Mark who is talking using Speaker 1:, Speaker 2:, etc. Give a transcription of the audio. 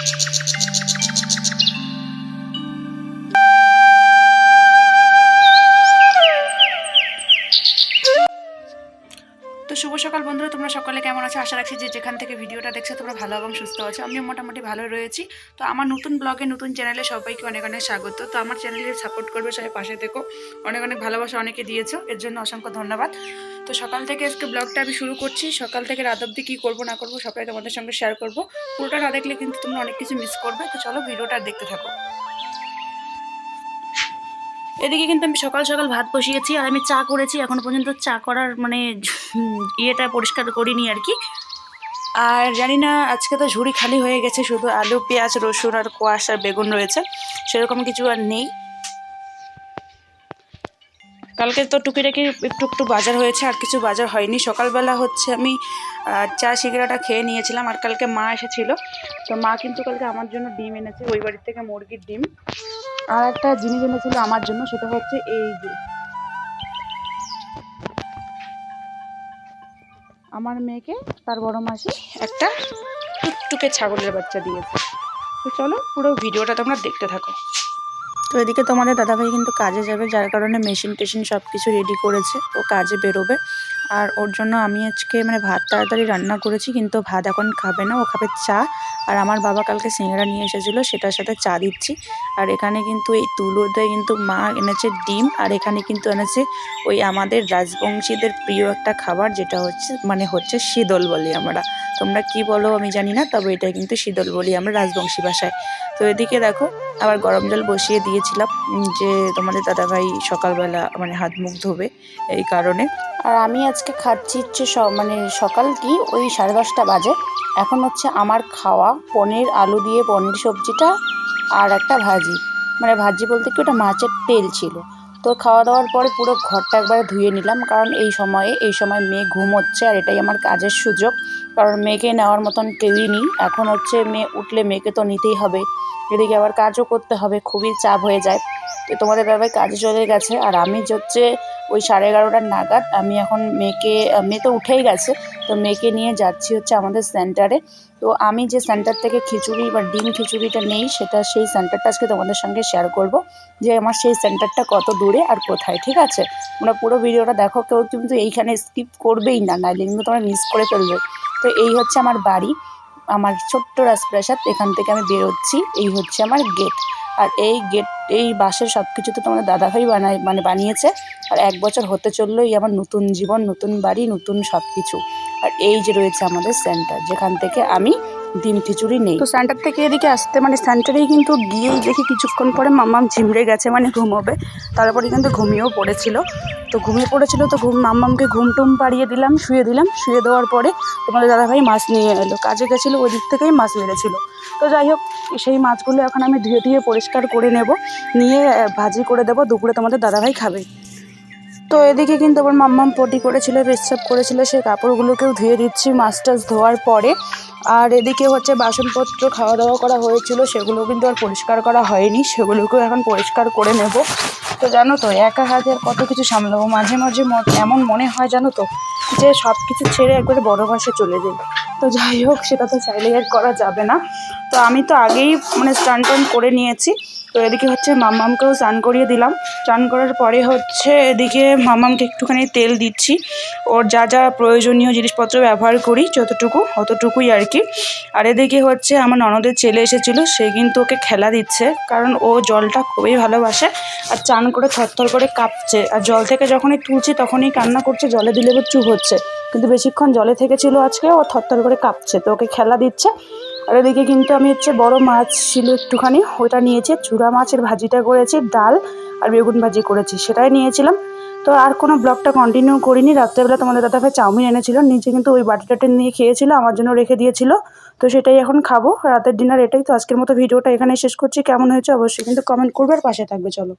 Speaker 1: তো শুভ সকাল বন্ধুরা, তোমরা সকলে কেমন আছো? আশা রাখছি যে যেখান থেকে ভিডিওটা দেখছো তোমরা ভালো এবং সুস্থ আছো। আমিও মোটামুটি ভালো রয়েছি। তো আমার নতুন ব্লগে নতুন চ্যানেলে সবাইকে অনেক অনেক স্বাগত। তো আমার চ্যানেলে সাপোর্ট করবে, সবাই পাশে থেকো। অনেক অনেক ভালোবাসা অনেকে দিয়েছো, এর জন্য অসংখ্য ধন্যবাদ। তো সকাল থেকে আজকে ব্লগটা আমি শুরু করছি। সকাল থেকে রাত অবধি কী করবো না করবো সবাই তোমাদের সঙ্গে শেয়ার করবো। পুরোটা না দেখলে কিন্তু তোমরা অনেক কিছু মিস করবে। তো চলো ভিডিওটা দেখতে থাকো। এদিকে কিন্তু আমি সকাল সকাল ভাত বসিয়েছি আর আমি চা করেছি। এখনো পর্যন্ত চা করার ইয়েটা পরিষ্কার করিনি আর কি। আর জানি না, আজকে তো ঝুড়ি খালি হয়ে গেছে, শুধু আলু পেঁয়াজ রসুন আর কোয়াশ আর বেগুন রয়েছে, সেরকম কিছু আর নেই। কালকে তো টুকিটাকি একটু একটু বাজার হয়েছে, আর কিছু বাজার হয়নি। সকালবেলা আমি চা সিঙ্গাড়াটা খেয়ে নিয়েছিলাম। আর কালকে মা এসেছিল, তো মা কিন্তু কালকে আমার জন্য ডিম এনেছে, ওই বাড়ির থেকে মুরগির ডিম। আর একটা জিনিস এনেছিল আমার জন্য, সেটা হচ্ছে এই যে আমার মেয়েকে তার বড় মাসি একটা টুকটুকে ছাগলের বাচ্চা দিয়েছে। তো চলো পুরো ভিডিওটা তোমরা দেখতে থাকো। তো এদিকে তোমাদের দাদাভাই কিন্তু কাজে যাবে, যার কারণে মেশিন টেশিন সব কিছু রেডি করেছে, ও কাজে বেরোবে। আর ওর জন্য আমি আজকে ভাত তাড়াতাড়ি রান্না করেছি, কিন্তু ভাত এখন খাবে না, ও খাবে চা। আর আমার বাবা কালকে সিঙ্গাড়া নিয়ে এসেছিলো, সেটার সাথে চা দিচ্ছি। আর এখানে কিন্তু এই তুলোতে কিন্তু মা এনেছে ডিম, আর এখানে কিন্তু এনেছে ওই আমাদের রাজবংশীদের প্রিয় একটা খাবার, যেটা হচ্ছে শীতল বলি আমরা। তোমরা কি বলো আমি জানি না, তবে এটা কিন্তু শীতল বলি আমরা রাজবংশী ভাষায়। তো এদিকে দেখো, আবার গরম জল বসিয়ে দিয়েছিলাম, যে তোমাদের দাদাভাই সকালবেলা হাত মুখ ধোবে, এই কারণে। আর আমি আজকে খাচ্ছি সকাল কি ওই 10:30 বাজে। এখন আমার খাওয়া পনির আলু দিয়ে পনির সবজিটা, আর একটা ভাজি, ভাজি বলতে কি ওটা মাছের তেল ছিল। তো খাওয়া দাওয়ার পরে পুরো ঘরটা একবারে ধুয়ে নিলাম, কারণ এই সময় মেয়ে ঘুমোচ্ছে, আর এটাই আমার কাজের সুযোগ। কারণ মেয়েকে নেওয়ার মতন কেউই নেই এখন। মেয়ে উঠলে মেয়েকে তো নিতেই হবে, এদিকে আবার কাজও করতে হবে, খুবই চাপ হয়ে যায়। তো তোমাদের দাদাভাই কাজে চলে গেছে, আর আমি ওই 11:30 নাগাদ আমি এখন মেয়ে তো উঠেই গেছে, তো মেয়েকে নিয়ে যাচ্ছি আমাদের সেন্টারে। তো আমি যে সেন্টার থেকে খিচুড়ি বা ডিম খিচুড়িটা নেই, সেই সেন্টারটা আজকে তোমাদের সঙ্গে শেয়ার করব, যে আমার সেই সেন্টারটা কত দূরে আর কোথায়। ঠিক আছে, তোমরা পুরো ভিডিওটা দেখো, কেউ কিন্তু এইখানে স্কিপ করবেই না, নাহলে কিন্তু তোমরা মিস করে ফেলবে। তো এই হচ্ছে আমার বাড়ি, আমার ছোট্ট রাজপ্রাসাদ। এখান থেকে আমি বেরোচ্ছি, এই হচ্ছে আমার গেট। আর এই বাসের সব কিছু তো তোমাদের দাদাভাই বানিয়েছে। আর 1 বছর হতে চললো এই আমার নতুন জীবন, নতুন বাড়ি, নতুন সব কিছু। আর এই যে রয়েছে আমাদের সেন্টার, যেখান থেকে আমি ডিম খিচুড়ি নেই। তো সেন্টার থেকে এদিকে আসতে সেন্টারেই কিন্তু গিয়েই দেখি কিছুক্ষণ পরে মাম্মাম ঝিমড়ে গেছে, ঘুমোবে। তারপরে কিন্তু ঘুমিয়েও পড়েছিল। তো মাম্মামকে ঘুম টুম পাড়িয়ে দিলাম, শুয়ে দেওয়ার পরে তোমাদের দাদাভাই মাছ নিয়ে এলো, কাজে গেছিলো, ওই দিক থেকেই মাছ মেরেছিল। তো যাই হোক, সেই মাছগুলো এখন আমি ধুয়ে পরিষ্কার করে নেব, নিয়ে ভাজি করে দেবো, দুপুরে তোমাদের দাদাভাই খাবে। তো এদিকে কিন্তু আবার মাম্মাম পটি করেছিল, পেচ্ছাপ করেছিল, সেই কাপড়গুলোকেও ধুয়ে দিচ্ছি মাছ টাছ ধোয়ার পরে। আর এদিকে বাসনপত্র খাওয়া দাওয়া করা হয়েছিল, সেগুলো কিন্তু আর পরিষ্কার করা হয়নি, সেগুলোকেও এখন পরিষ্কার করে নেব। তো জানো তো, একা হাতে আর কত কিছু সামলাবো। মাঝে মাঝে এমন মনে হয় জানো তো, যে সব কিছু ছেড়ে একবারে বড় বাসে চলে যাই। তো যাই হোক, সেটা তো চাইলে আর করা যাবে না। তো আমি তো আগেই স্নান টান করে নিয়েছি। তো এদিকে মাম্মামকেও স্নান করিয়ে দিলাম। স্নান করার পরে এদিকে মাম্মামকে একটুখানি তেল দিচ্ছি, ওর যা যা প্রয়োজনীয় জিনিসপত্র ব্যবহার করি অতটুকুই আর কি। আর এদিকে আমার ননদের ছেলে এসেছিল, সে কিন্তু ওকে খেলা দিচ্ছে, কারণ ও জলটা খুবই ভালোবাসে। আর চান করে থরথর করে কাঁপছে, আর জল থেকে যখনই তুলছি তখনই কান্না করছে, জলে দিলে এবার চুপ হচ্ছে। কিন্তু বেশিক্ষণ জলে থেকেছিল আজকে, ও থরথর করে কাঁপছে, তো ওকে খেলা দিচ্ছে। আর এদিকে কিন্তু আমি বড় মাছ ছিল একটুখানি, ওটা নিয়েছি, চূড়া মাছের ভাজিটা করেছি, ডাল আর বেগুন ভাজি করেছি, সেটাই নিয়েছিলাম। তো আর কোনো ব্লগটা কন্টিনিউ করিনি। রাত্রেবেলা তোমাদের দাদাভাই চাউমিন এনেছিল, নিচে কিন্তু ওই বাটিটাতে নিয়ে খেয়েছিল, আমার জন্য রেখে দিয়েছিল। তো সেটাই এখন খাবো, রাতের ডিনার এটাই। তো আজকের মতো ভিডিওটা এখানে শেষ করছি। কেমন হয়েছে অবশ্যই কিন্তু কমেন্ট করবে, আর পাশে থাকবে। চলো।